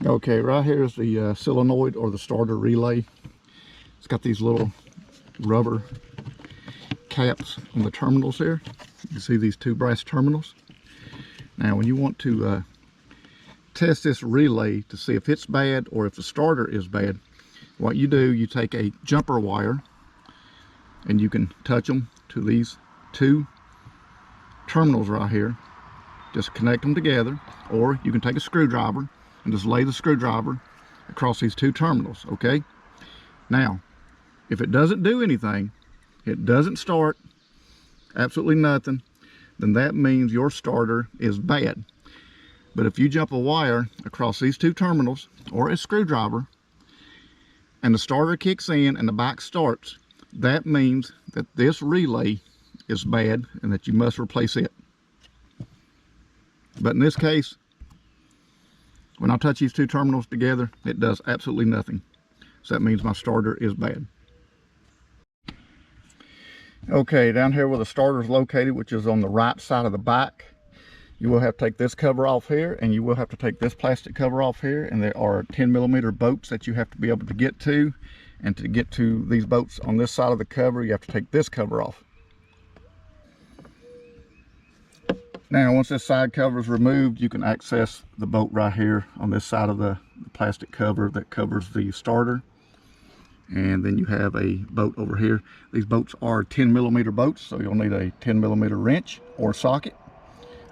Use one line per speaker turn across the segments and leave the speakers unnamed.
Okay, right here is the solenoid or the starter relay. It's got these little rubber caps on the terminals here. You can see these two brass terminals. Now when you want to test this relay to see if it's bad or if the starter is bad, what you do, you take a jumper wire and you can touch them to these two terminals right here. Just connect them together, or you can take a screwdriver and just lay the screwdriver across these two terminals. Okay, now if it doesn't do anything, it doesn't start, absolutely nothing, then that means your starter is bad. But if you jump a wire across these two terminals or a screwdriver and the starter kicks in and the bike starts, that means that this relay is bad and that you must replace it. But in this case, when I touch these two terminals together, it does absolutely nothing. So that means my starter is bad. Okay, down here where the starter is located, which is on the right side of the bike, you will have to take this cover off here, and you will have to take this plastic cover off here, and there are 10mm bolts that you have to be able to get to. And to get to these bolts on this side of the cover, you have to take this cover off. Now once this side cover is removed, you can access the bolt right here on this side of the plastic cover that covers the starter. And then you have a bolt over here. These bolts are 10mm bolts, so you'll need a 10mm wrench or socket.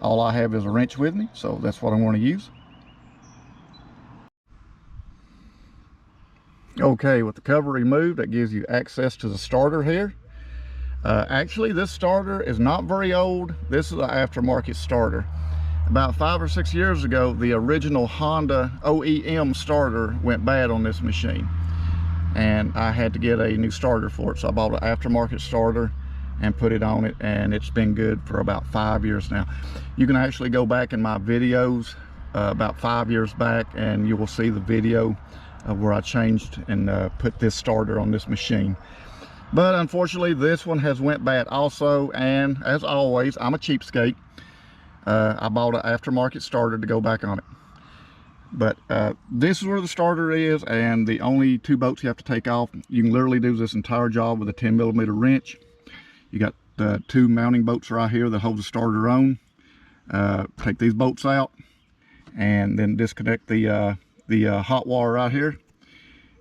All I have is a wrench with me, so that's what I'm going to use. Okay, with the cover removed, that gives you access to the starter here. Actually, this starter is not very old. This is an aftermarket starter. About 5 or 6 years ago, the original Honda OEM starter went bad on this machine, and I had to get a new starter for it. So I bought an aftermarket starter and put it on it, and it's been good for about 5 years now. You can actually go back in my videos about 5 years back, and you will see the video where I changed and put this starter on this machine. But unfortunately, this one has went bad also, and as always, I'm a cheapskate. I bought an aftermarket starter to go back on it. But this is where the starter is, and the only two bolts you have to take off. You can literally do this entire job with a 10mm wrench. You got the two mounting bolts right here that hold the starter on. Take these bolts out and then disconnect the hot wire right here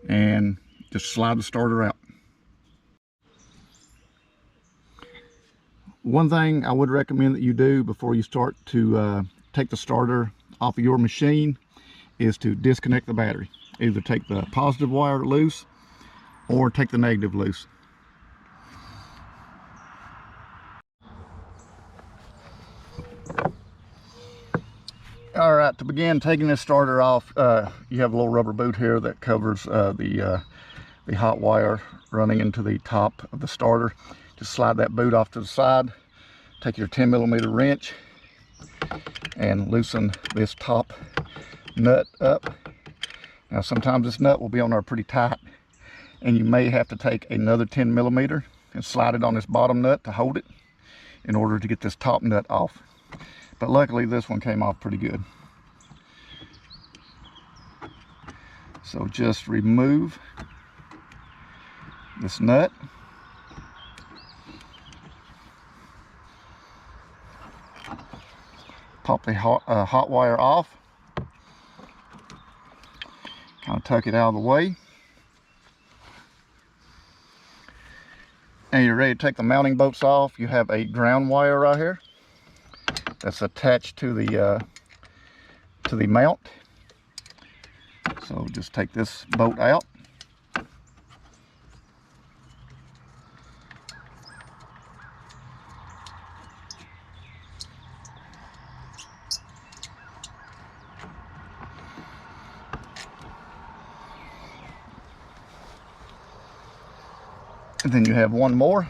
and just slide the starter out. One thing I would recommend that you do before you start to take the starter off of your machine is to disconnect the battery. Either take the positive wire loose or take the negative loose. All right, to begin taking this starter off, you have a little rubber boot here that covers the hot wire running into the top of the starter. Just slide that boot off to the side, take your 10mm wrench and loosen this top nut up. Now sometimes this nut will be on there pretty tight, and you may have to take another 10mm and slide it on this bottom nut to hold it in order to get this top nut off. But luckily this one came off pretty good. So just remove this nut. Pop the hot wire off. Kind of tuck it out of the way. And you're ready to take the mounting bolts off. You have a ground wire right here that's attached to the mount. So just take this bolt out. And then you have one more.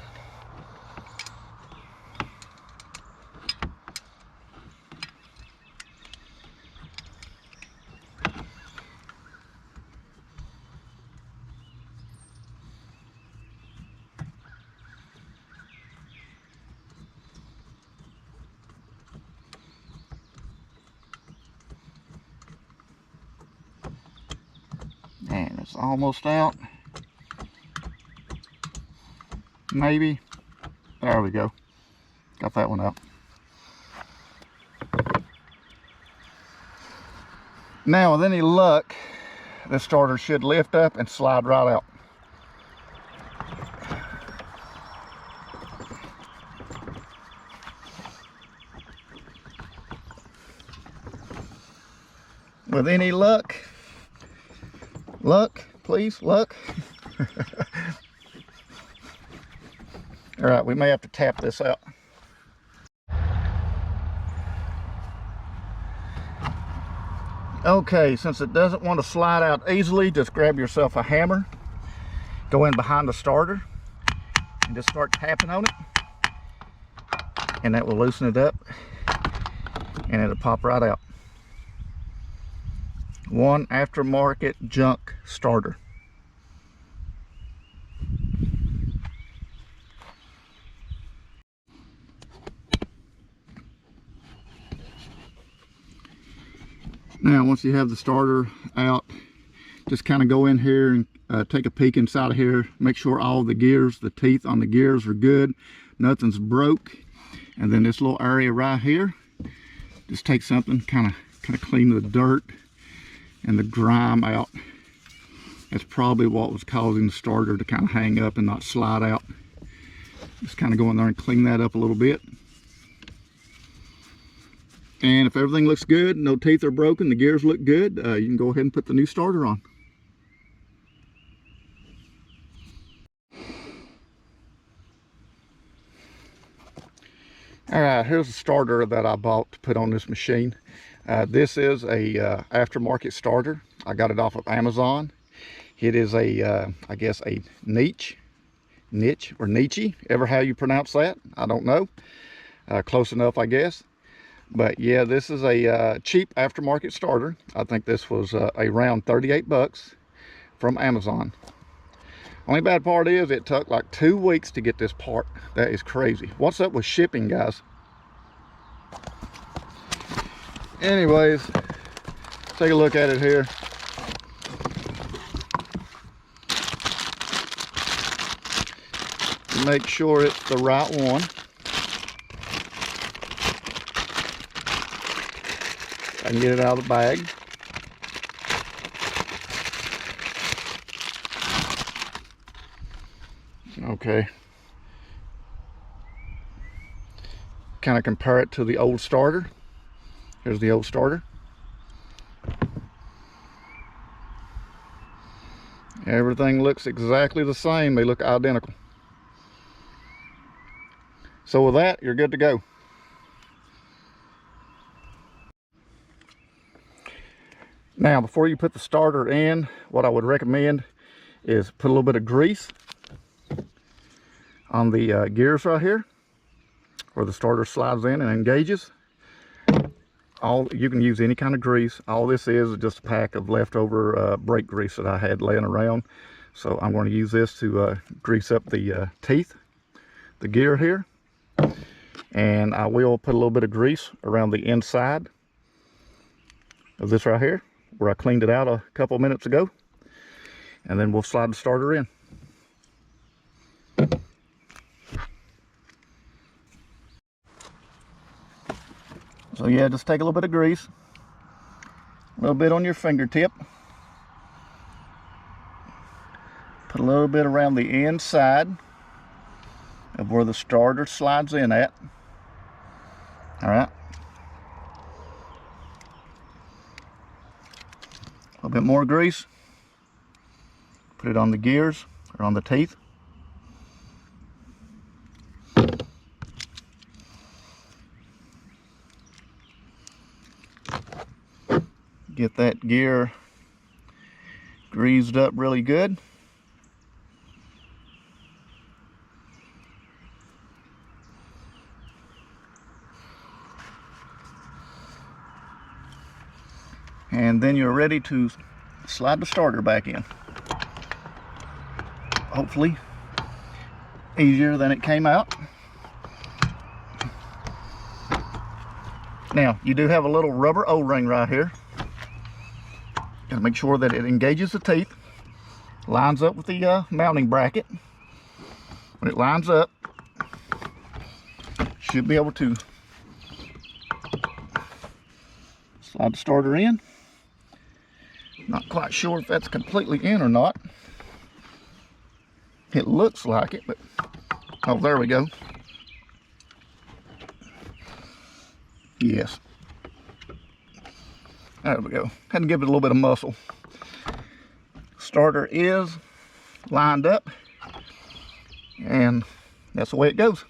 It's almost out. Maybe. There we go. Got that one out. Now, with any luck, this starter should lift up and slide right out. With any luck, please, luck. All right, we may have to tap this out. Okay, since it doesn't want to slide out easily, just grab yourself a hammer, go in behind the starter, and just start tapping on it. And that will loosen it up, and it'll pop right out. One aftermarket junk starter. Now, once you have the starter out, just kind of go in here and take a peek inside of here. Make sure all the gears, the teeth on the gears are good. Nothing's broke. And then this little area right here, just take something, kind of clean the dirt and the grime out. That's probably what was causing the starter to kind of hang up and not slide out. Just kind of go in there and clean that up a little bit. And if everything looks good, no teeth are broken, the gears look good, you can go ahead and put the new starter on. Alright, here's the starter that I bought to put on this machine. This is a aftermarket starter. I got it off of Amazon. It is a, I guess, a niche, or niche, ever how you pronounce that, I don't know. Close enough, I guess. But yeah, this is a cheap aftermarket starter. I think this was around 38 bucks from Amazon. Only bad part is it took like 2 weeks to get this part. That is crazy. What's up with shipping, guys? Anyways, take a look at it here. Make sure it's the right one. I can get it out of the bag. Okay. Kind of compare it to the old starter. Here's the old starter. Everything looks exactly the same. They look identical. So with that, you're good to go. Now, before you put the starter in, what I would recommend is put a little bit of grease on the gears right here, where the starter slides in and engages. You can use any kind of grease. All this is just a pack of leftover brake grease that I had laying around. So I'm going to use this to grease up the teeth, the gear here. And I will put a little bit of grease around the inside of this right here, where I cleaned it out a couple minutes ago. And then we'll slide the starter in. So yeah, just take a little bit of grease, a little bit on your fingertip, put a little bit around the inside of where the starter slides in at. All right. A little bit more grease, put it on the gears or on the teeth. Get that gear greased up really good. And then you're ready to slide the starter back in. Hopefully easier than it came out. Now, you do have a little rubber O-ring right here. Gotta make sure that it engages the teeth. lines up with the mounting bracket. When it lines up, should be able to slide the starter in. Not quite sure if that's completely in or not. It looks like it, but oh, there we go. Yes. There we go. Had to give it a little bit of muscle. Starter is lined up, and that's the way it goes.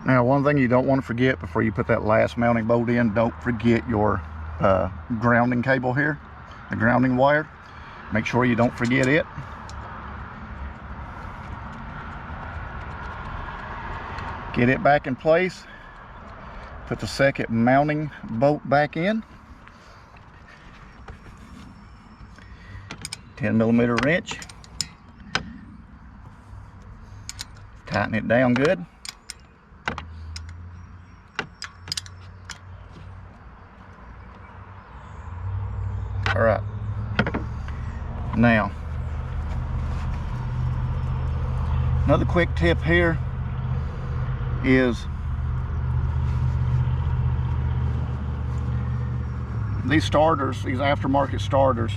Now, one thing you don't want to forget before you put that last mounting bolt in, don't forget your grounding cable here, the grounding wire. Make sure you don't forget it. Get it back in place. Put the second mounting bolt back in. 10mm wrench. Tighten it down good. All right. Now, another quick tip here is these starters, these aftermarket starters,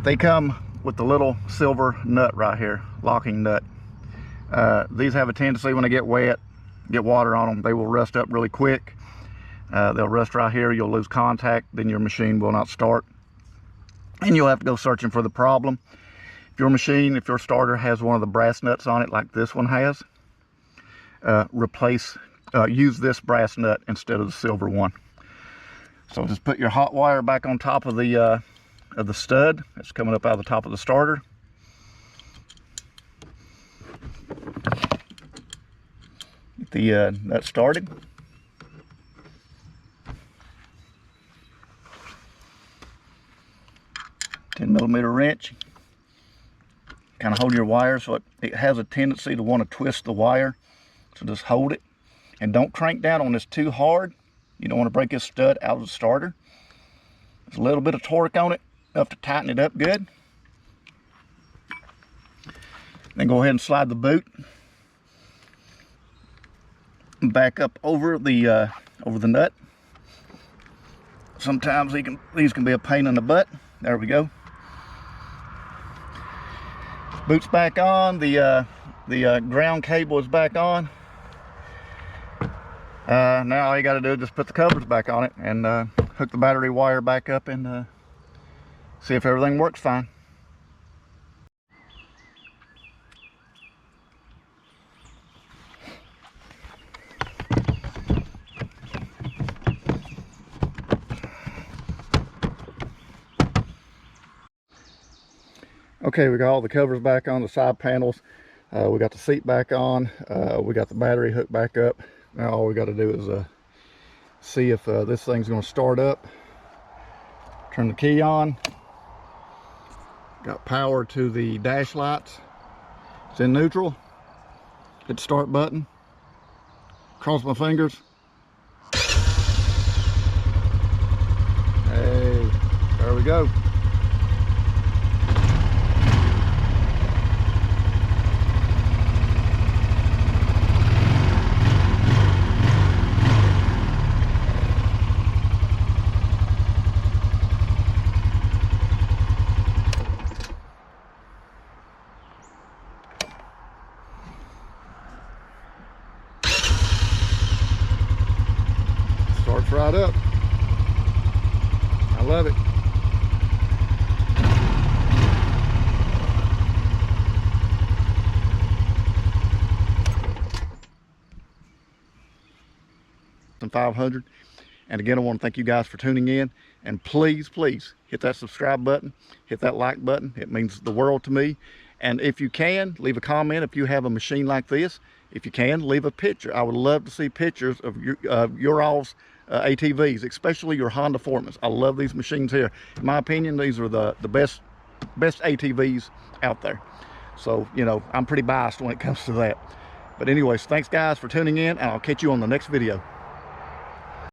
they come with the little silver nut right here, locking nut. These have a tendency, when they get wet, get water on them, they will rust up really quick. They'll rust right here, you'll lose contact, then your machine will not start, and you'll have to go searching for the problem. If your machine, if your starter has one of the brass nuts on it like this one has, use this brass nut instead of the silver one. So just put your hot wire back on top of the stud that's coming up out of the top of the starter. Get the nut started. .10mm wrench. Kind of hold your wire so it has a tendency to want to twist the wire. So just hold it and don't crank down on this too hard. You don't want to break this stud out of the starter. There's a little bit of torque on it, enough to tighten it up good. Then go ahead and slide the boot back up over the nut. Sometimes these can be a pain in the butt. There we go. Boot's back on. The ground cable is back on. Now all you got to do is just put the covers back on it and hook the battery wire back up and see if everything works fine. Okay, we got all the covers back on the side panels. We got the seat back on. We got the battery hooked back up. Now all we got to do is see if this thing's going to start up. Turn the key on. Got power to the dash lights. It's in neutral. Hit the start button. Cross my fingers. Hey, there we go. Starts right up. I love it. Some 500. And again, I want to thank you guys for tuning in, and please hit that subscribe button, hit that like button. It means the world to me. And if you can, leave a comment if you have a machine like this. If you can, leave a picture. I would love to see pictures of your all's ATVs, especially your Honda Foremans. I love these machines here. In my opinion, these are the best ATVs out there. So, you know, I'm pretty biased when it comes to that. But anyways, thanks guys for tuning in, and I'll catch you on the next video.